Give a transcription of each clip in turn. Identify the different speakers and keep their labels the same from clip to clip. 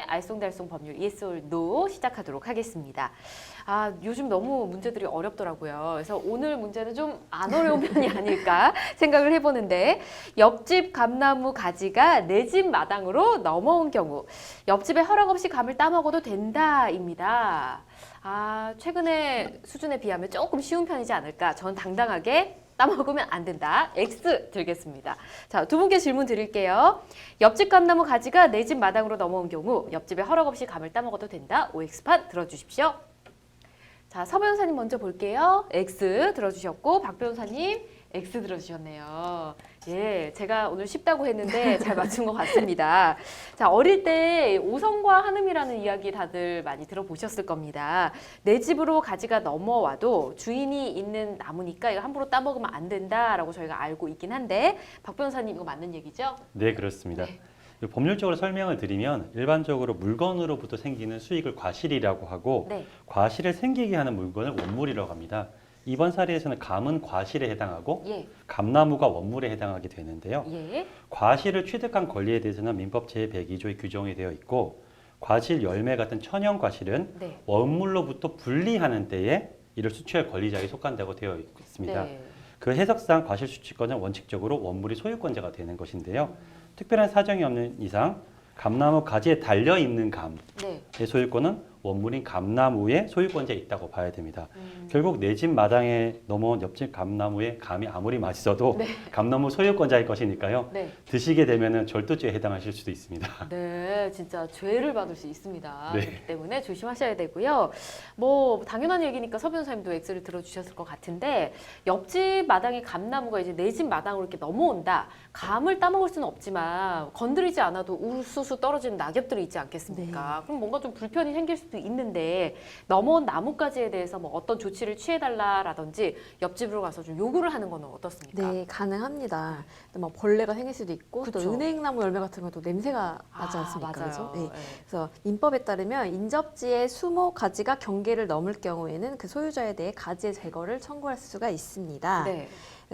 Speaker 1: 알쏭달쏭 법률 Yes or No 시작하도록 하겠습니다. 아, 요즘 너무 문제들이 어렵더라고요. 그래서 오늘 문제는 좀 안 어려운 편이 아닐까 생각을 해보는데, 옆집 감나무 가지가 내 집 마당으로 넘어온 경우 옆집에 허락 없이 감을 따먹어도 된다입니다. 아, 최근의 수준에 비하면 조금 쉬운 편이지 않을까. 전 당당하게 따먹으면 안 된다. X 들겠습니다. 자, 두 분께 질문 드릴게요. 옆집 감나무 가지가 내 집 마당으로 넘어온 경우 옆집에 허락 없이 감을 따먹어도 된다. OX판 들어주십시오. 자, 서 변호사님 먼저 볼게요. X 들어주셨고, 박 변호사님 X 들어주셨네요. 예, 제가 오늘 쉽다고 했는데 잘 맞춘 것 같습니다. 자, 어릴 때 오성과 한음이라는 이야기 다들 많이 들어보셨을 겁니다. 내 집으로 가지가 넘어와도 주인이 있는 나무니까 이거 함부로 따먹으면 안 된다라고 저희가 알고 있긴 한데, 박 변호사님 이거 맞는 얘기죠?
Speaker 2: 네, 그렇습니다.
Speaker 1: 네.
Speaker 2: 법률적으로 설명을 드리면 일반적으로 물건으로부터 생기는 수익을 과실이라고 하고,
Speaker 1: 네.
Speaker 2: 과실을 생기게 하는 물건을 원물이라고 합니다. 이번 사례에서는 감은 과실에 해당하고
Speaker 1: 예.
Speaker 2: 감나무가 원물에 해당하게 되는데요.
Speaker 1: 예.
Speaker 2: 과실을 취득한 권리에 대해서는 민법 제102조에 규정이 되어 있고, 과실 열매 같은 천연 과실은
Speaker 1: 네.
Speaker 2: 원물로부터 분리하는 때에 이를 수취할 권리자에 속한다고 되어 있습니다.
Speaker 1: 네.
Speaker 2: 그 해석상 과실 수취권은 원칙적으로 원물이 소유권자가 되는 것인데요. 특별한 사정이 없는 이상 감나무 가지에 달려 있는 감의
Speaker 1: 네.
Speaker 2: 소유권은 원물인 감나무의 소유권자에 있다고 봐야 됩니다. 결국 내 집 마당에 넘어온 옆집 감나무의 감이 아무리 맛있어도
Speaker 1: 네.
Speaker 2: 감나무 소유권자일 것이니까요.
Speaker 1: 네.
Speaker 2: 드시게 되면 절도죄에 해당하실 수도 있습니다.
Speaker 1: 네, 진짜 죄를 받을 수 있습니다.
Speaker 2: 네.
Speaker 1: 그렇기 때문에 조심하셔야 되고요. 뭐 당연한 얘기니까 서 변호사님도 X를 들어주셨을 것 같은데, 옆집 마당에 감나무가 이제 내 집 마당으로 이렇게 넘어온다. 감을 따먹을 수는 없지만 건드리지 않아도 우수수 떨어지는 낙엽들이 있지 않겠습니까?
Speaker 3: 네.
Speaker 1: 그럼 뭔가 좀 불편이 생길 수도 있는데, 넘어온 나뭇가지에 대해서 뭐 어떤 조치를 취해달라라든지 옆집으로 가서 좀 요구를 하는 건 어떻습니까?
Speaker 3: 네, 가능합니다. 또 뭐 벌레가 생길 수도 있고, 또
Speaker 1: 그쵸.
Speaker 3: 은행나무 열매 같은 것도 냄새가 나지 않습니까?
Speaker 1: 맞아요.
Speaker 3: 그죠? 네.
Speaker 1: 네.
Speaker 3: 그래서 민법에 따르면 인접지의 수목 가지가 경계를 넘을 경우에는 그 소유자에 대해 가지의 제거를 청구할 수가 있습니다.
Speaker 1: 네.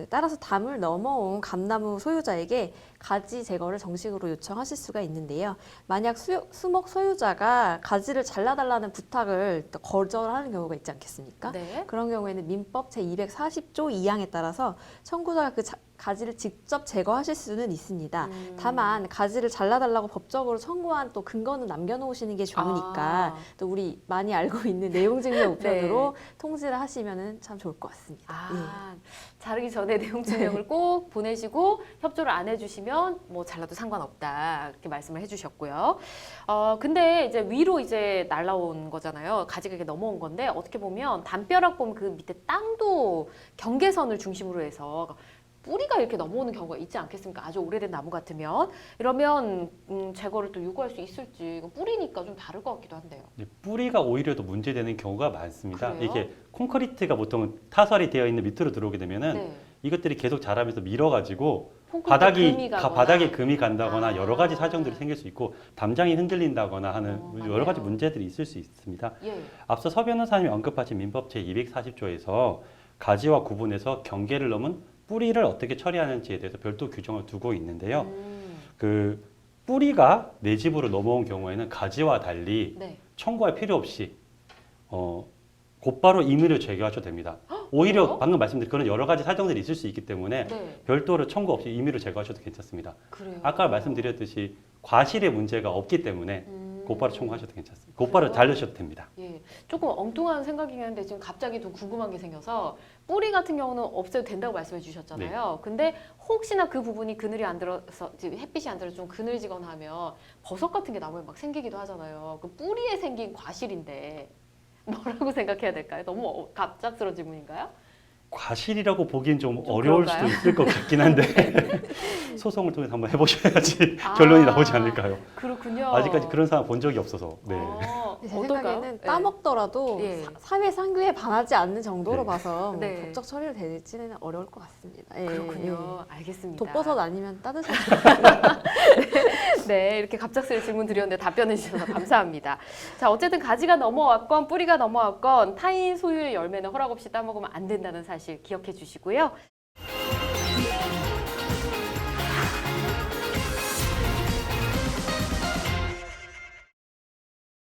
Speaker 3: 따라서 담을 넘어온 감나무 소유자에게 가지 제거를 정식으로 요청하실 수가 있는데요. 만약 수목 소유자가 가지를 잘라달라는 부탁을 또 거절하는 경우가 있지 않겠습니까?
Speaker 1: 네.
Speaker 3: 그런 경우에는 민법 제240조 2항에 따라서 청구자가 그 가지를 직접 제거하실 수는 있습니다. 다만 가지를 잘라달라고 법적으로 청구한 또 근거는 남겨놓으시는 게 좋으니까
Speaker 1: 아.
Speaker 3: 또 우리 많이 알고 있는 내용증명 우편으로
Speaker 1: 네.
Speaker 3: 통지를 하시면 참 좋을 것 같습니다.
Speaker 1: 아, 자르기 전에 내용 증명을 꼭 보내시고 협조를 안 해주시면 뭐 잘라도 상관없다, 이렇게 말씀을 해주셨고요. 근데 이제 위로 이제 날라온 거잖아요. 가지가 이렇게 넘어온 건데, 어떻게 보면 담벼락 보면 그 밑에 땅도 경계선을 중심으로 해서 뿌리가 이렇게 넘어오는 경우가 있지 않겠습니까? 아주 오래된 나무 같으면. 이러면 제거를 또 요구할 수 있을지, 이건 뿌리니까 좀 다를 것 같기도 한데요.
Speaker 2: 네, 뿌리가 오히려 더 문제되는 경우가 많습니다.
Speaker 1: 그래요?
Speaker 2: 이게 콘크리트가 보통 타설이 되어 있는 밑으로 들어오게 되면은
Speaker 1: 네.
Speaker 2: 이것들이 계속 자라면서 밀어가지고
Speaker 1: 콘크리트 금이 가거나.
Speaker 2: 바닥에 금이 간다거나
Speaker 1: 아.
Speaker 2: 여러 가지 사정들이 생길 수 있고, 담장이 흔들린다거나 하는
Speaker 1: 맞네요.
Speaker 2: 여러 가지 문제들이 있을 수 있습니다.
Speaker 1: 예.
Speaker 2: 앞서 서 변호사님이 언급하신 민법 제240조에서 가지와 구분해서 경계를 넘은 뿌리를 어떻게 처리하는지에 대해서 별도 규정을 두고 있는데요. 그 뿌리가 내 집으로 넘어온 경우에는 가지와 달리
Speaker 1: 네.
Speaker 2: 청구할 필요 없이 곧바로 임의로 제거하셔도 됩니다. 오히려
Speaker 1: 그래요?
Speaker 2: 방금 말씀드린 그런 여러 가지 사정들이 있을 수 있기 때문에
Speaker 1: 네.
Speaker 2: 별도로 청구 없이 임의로 제거하셔도 괜찮습니다.
Speaker 1: 그래요.
Speaker 2: 아까 말씀드렸듯이 과실의 문제가 없기 때문에 곧바로 청구하셔도 괜찮습니다. 곧바로
Speaker 1: 그래요?
Speaker 2: 달려셔도 됩니다.
Speaker 1: 예, 조금 엉뚱한 생각이긴 한데 지금 갑자기 좀 궁금한 게 생겨서, 뿌리 같은 경우는 없애도 된다고 말씀해 주셨잖아요. 근데 혹시나 그 부분이 그늘이 안 들어서, 지금 햇빛이 안 들어서 좀 그늘지거나 하면 버섯 같은 게 나무에 막 생기기도 하잖아요. 그 뿌리에 생긴 과실인데 뭐라고 생각해야 될까요? 너무 갑작스러운 질문인가요?
Speaker 2: 과실이라고 보기엔 좀
Speaker 1: 좀
Speaker 2: 어려울
Speaker 1: 그런가요?
Speaker 2: 수도 있을 것 같긴 한데 소송을 통해서 한번 해보셔야지
Speaker 1: 아.
Speaker 2: 결론이 나오지 않을까요?
Speaker 1: 그렇군요.
Speaker 2: 아직까지 그런 상황 본 적이 없어서. 네.
Speaker 3: 제
Speaker 1: 어떨까요?
Speaker 3: 생각에는
Speaker 1: 네.
Speaker 3: 따먹더라도
Speaker 1: 예.
Speaker 3: 사회 상규에 반하지 않는 정도로
Speaker 2: 네.
Speaker 3: 봐서 뭐
Speaker 1: 네.
Speaker 3: 법적 처리를 될지는 어려울 것 같습니다. 예,
Speaker 1: 그렇군요. 알겠습니다.
Speaker 3: 독버섯 아니면 따드셔도
Speaker 1: 네, 이렇게 갑작스레 질문 드렸는데 답변해 주셔서 감사합니다. 자, 어쨌든 가지가 넘어왔건 뿌리가 넘어왔건 타인 소유의 열매는 허락 없이 따먹으면 안 된다는 사실 기억해 주시고요.